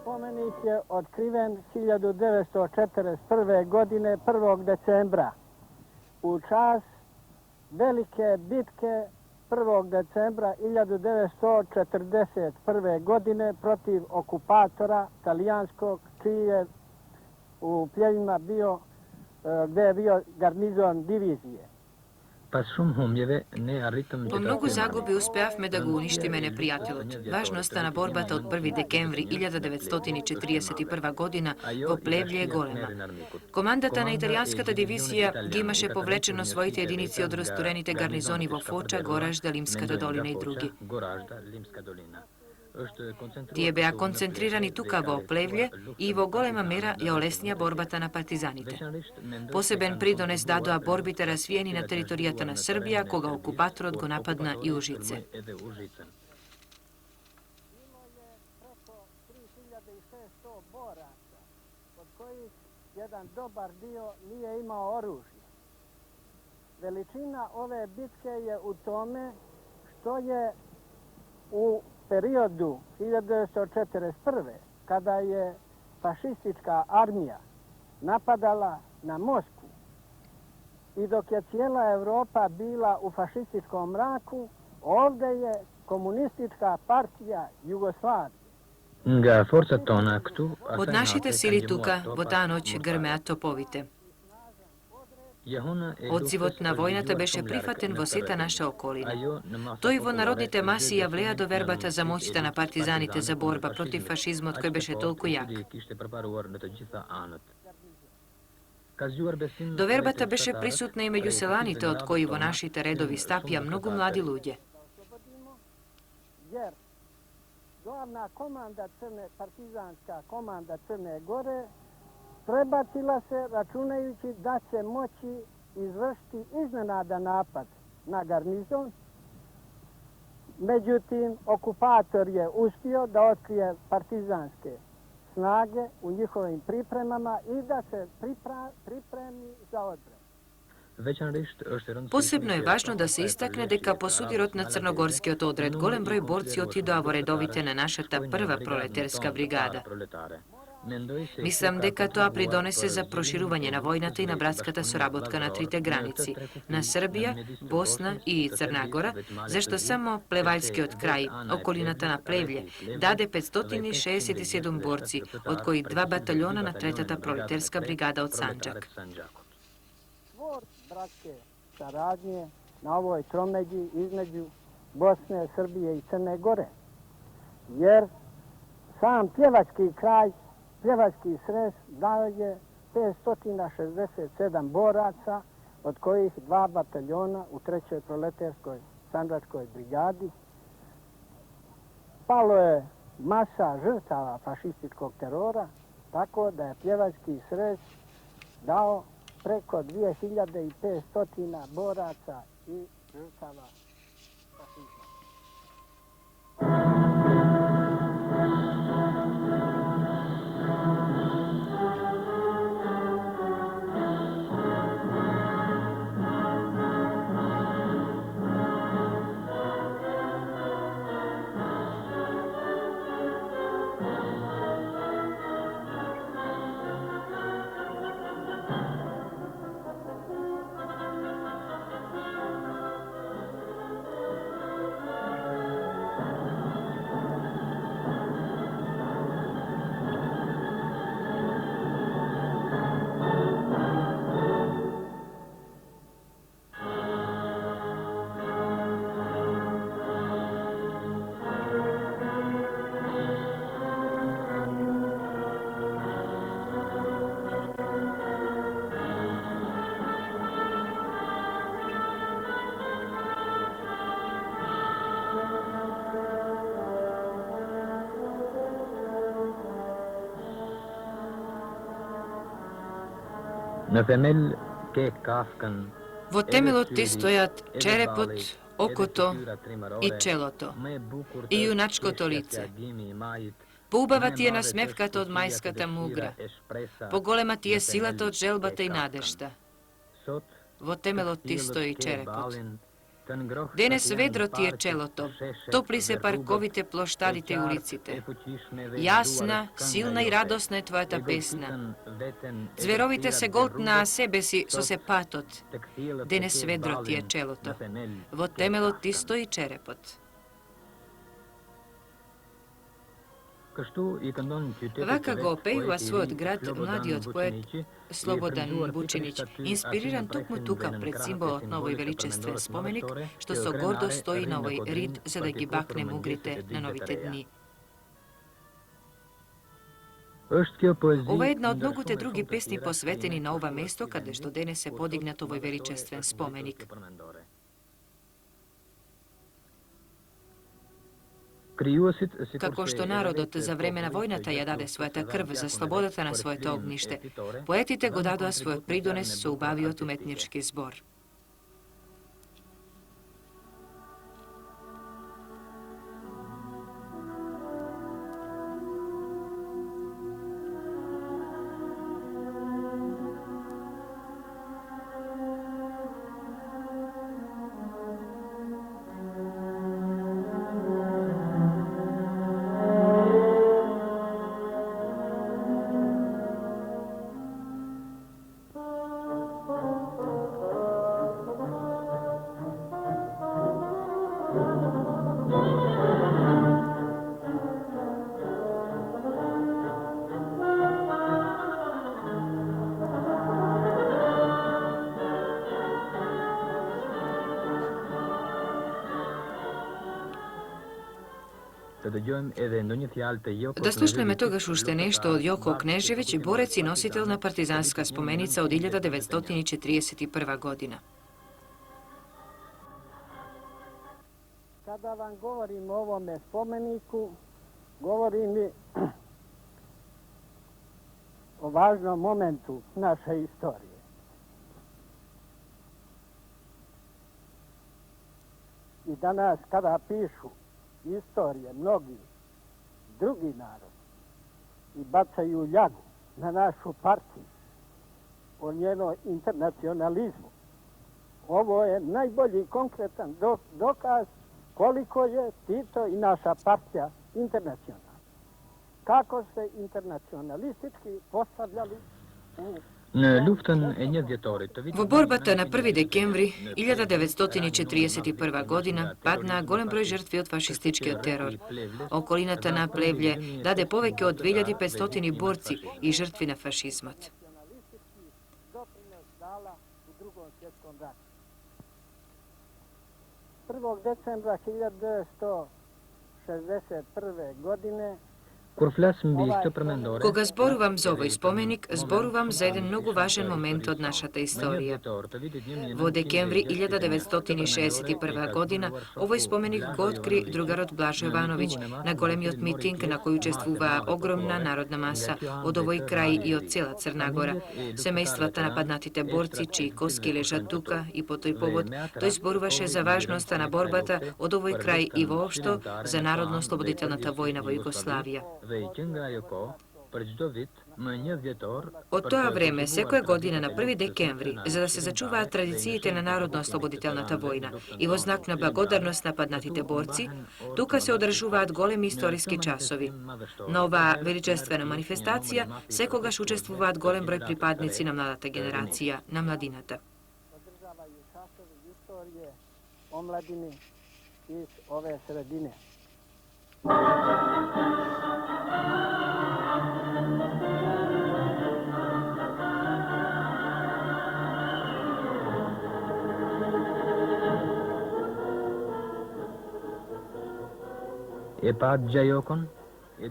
Spomenik je otkriven 1941. godine 1. decembra u čas velike bitke 1. decembra 1941. godine protiv okupatora talijanskog, čiji je u Pljevljima bio, gdje je bio garnizon divizije. Po mnogo zagubi uspjavme da ga uništime neprijateljot. Važno ostana borbata od 1. dekembri 1941. godina po Plevlje golema. Komandata na italijanskata divizija gimaše povlečeno svojite jedinici od rasturenite garnizoni vo Foča, Goražda, Limskata dolina i drugi. Tije beja koncentrirani tuka vo Plevlje i vo golema mera je olesnija borbata na partizanite. Poseben pridones dadoa borbite razvijeni na teritorijata na Srbija, koga okupator odgo napadna i Užice. Bilo je preko 3600 boraca, od kojih jedan dobar dio nije imao oružje. Veličina ove bitke je u tome što je u periodu 1941. kada je fašistička armija napadala na Moskvu i dok je cijela Evropa bila u fašističkom mraku, ovdje je komunistička partija Jugoslavije. Odnašite sili tuka, bo ta noć grmea topovite. Odzivotna vojnata beše prifaten vo sveta naša okolina. To i vo narodnite masi javleja do verbata za moćita na partizanite za borba protiv fašizma od koje beše toliko jak. Do verbata beše prisutna i među selanite od koji vo našite redovi stapija mnogo mladi ljudje. Jer glavna komanda partizanska komanda Crne Gore prebacila se računajući da će moći izvršiti iznenada napad na garnizon. Međutim, okupator je uspio da otkrije partizanske snage u njihovim pripremama i da se pripremi za odbranu. Posebno je važno da se istakne deka posudirot na Crnogorski od odred golem broj borci otidoavo redovite na našata prva proleterska brigada. Mislim deka to pridonese za proširuvanje na vojnata i na bratskata sorabotka na trite granici, na Srbija, Bosna i Crna Gora, zašto samo plevaljski od kraj, okolinata na Plevlje, dade 567 borci, od kojih 2 bataljona na tretata proleterska brigada od Sandžak. Tvor bratske saradnje na ovoj tromeđi između Bosne, Srbije i Crne Gore, jer sam pljevački kraj, pljevački srez daje 567 boraca, od kojih 2 bataljona u 3. proleterskoj Sandžačkoj brigadi. Palo je masa žrtava fašističkog terora, tako da je Pljevački srez dao preko 2500 boraca i žrtava fašizma. Во темелот ти стојат черепот, окото и челото и јуначкото лице. Поубава ти е насмевката од мајската мугра. Поголема ти е силата од желбата и надежта. Во темелот ти стои черепот. Денес ведро ти е челото, топли се парковите, плоштадите и улиците. Јасна, силна и радосна е твојата песна. Зверовите се голтнаа себе си со се патот. Денес ведро ти е челото. Во темелот ти стои черепот. Вака го опејува својот град младиот поет Слободан Вучинич, инспириран токму тука пред символот на овој величествен споменик, што со гордост стои на овој рид за да ги бакне мугрите на новите дни. Ова е една од многуте други песни посветени на ова место каде што денес се подигнат овој величествен споменик. Како што народот за време на војната ја даде својата крв за слободата на своето огниште, поетите го дадоа својот придонес со убавиот уметнички збор. Да слушнеме тогаш уште нешто од Јоко Кнежевиќ, борец и носител на партизанска споменица од 1941 година. Kada vam govorim o ovome spomeniku, govorim i o važnom momentu naše istorije. I danas kada pišu istorije mnogi drugi narod i bacaju ljagu na našu partiju o njenoj internacionalizmu, ovo je najbolji konkretan dokaz koliko je Tito i naša partija internacionalna. Kako se internacionalistički postavljali u Во борбата на 1 декември 1941 година паднаа голем број жртви од фашистичкиот терор. Околината на Плевље даде повеќе од 2500 борци и жртви на фашизмот. 1. decembra 1961. godine Кога зборувам за овој споменик, зборувам за еден многу важен момент од нашата историја. Во декември 1961 година, овој споменик го откри другарот Блажо Јовановиќ на големиот митинг на кој учествуваа огромна народна маса од овој крај и од цела Црна Гора. Семејствата на паднатите борци, чии коски лежат тука, и по тој повод тој зборуваше за важноста на борбата од овој крај и воопшто за народно-ослободителната војна во Југославија. Од тоа време, секоја година на 1 декември, за да се зачуваат традициите на народно-ослободителната војна и во знак на благодарност на паднатите борци, тука се одржуваат големи историски часови. На оваа величествена манифестација секогаш учествуваат голем број припадници на младата генерација, на младината. Održavaju časovi istorije omladini iz ove sredine.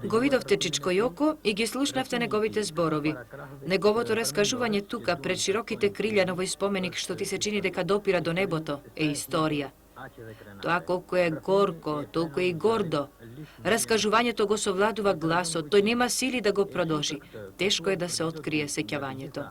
Го видовте Чичко Јоко и ги слушнавте неговите зборови. Неговото раскажување тука пред широките крилја на овој споменик што ти се чини дека допира до небото е историја. Тоа колку е горко, толку е и гордо. Раскажувањето го совладува гласот, тој нема сили да го продолжи. Тешко е да се открие сеќавањето.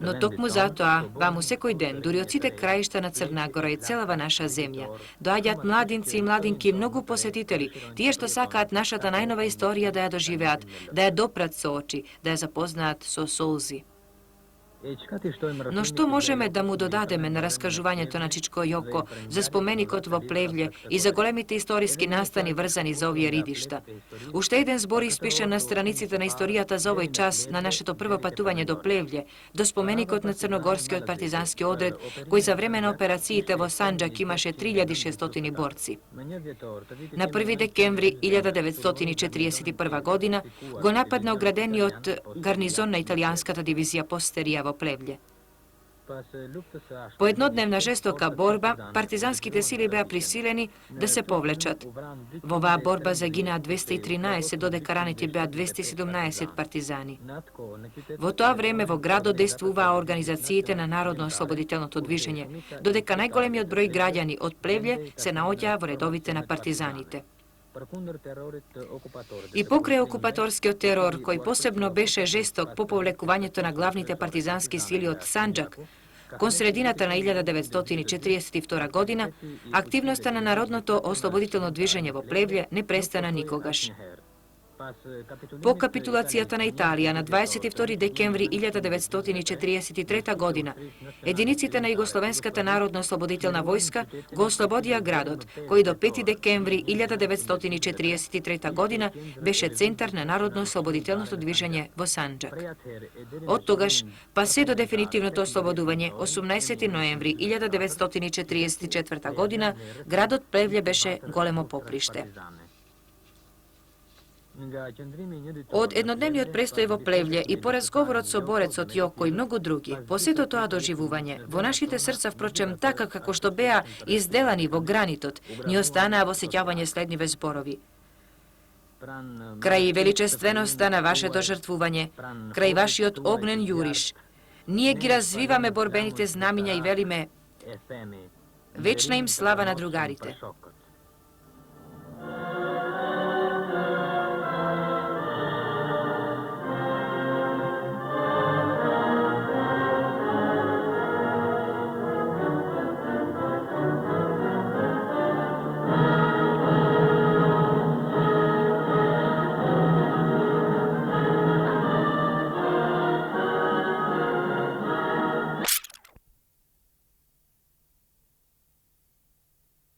Но токму затоа, ваму секој ден, дури од сите краишта на Црна Гора и целава наша земја, доаѓаат младинци и младинки, многу посетители, тие што сакаат нашата најнова историја да ја доживеат, да ја допрат со очи, да ја запознаат со солзи. Но што можеме да му додадеме на раскажувањето на Чичко Јоко за споменикот во Плевље и за големите историски настани врзани за овие ридишта? Уште еден збор испишан на страниците на историјата за овој час на нашето прво патување до Плевље, до споменикот на Црногорскиот партизански одред, кој за време на операциите во Санџак имаше 3600 борци. На 1 декември 1941 година го нападна оградениот гарнизон на италијанската дивизија Постерија во Плевље. По еднодневна жестока борба, партизанските сили беа присилени да се повлечат. Во оваа борба загинаа 213, додека ранети беа 217 партизани. Во тоа време во градот действуваа организациите на Народно-ослободителното движење, додека најголемиот број граѓани од Плевље се наоѓаа во редовите на партизаните. И покрај окупаторскиот терор, кој посебно беше жесток по повлекувањето на главните партизански сили од Санџак, кон средината на 1942 година, активноста на Народното ослободително движење во Плевље не престана никогаш. По капитулацијата на Италија на 22 декември 1943 година, единиците на Југословенската народно-ослободителна војска го ослободија градот, кој до 5 декември 1943 година беше центар на народно-ослободителното движење во Санџак. Од тогаш, па се до дефинитивното ослободување, 18 ноември 1944 година, градот Плевље беше големо поприште. Од еднодневниот престој во Плевље и по разговорот со борецот Јоко и многу други, по сето тоа доживување, во нашите срца, впрочем, така како што беа изделани во гранитот, ни останаа во сеќавање следниве зборови. Крај величественоста на вашето жртвување, крај вашиот огнен јуриш, ние ги развиваме борбените знамиња и велиме вечна им слава на другарите.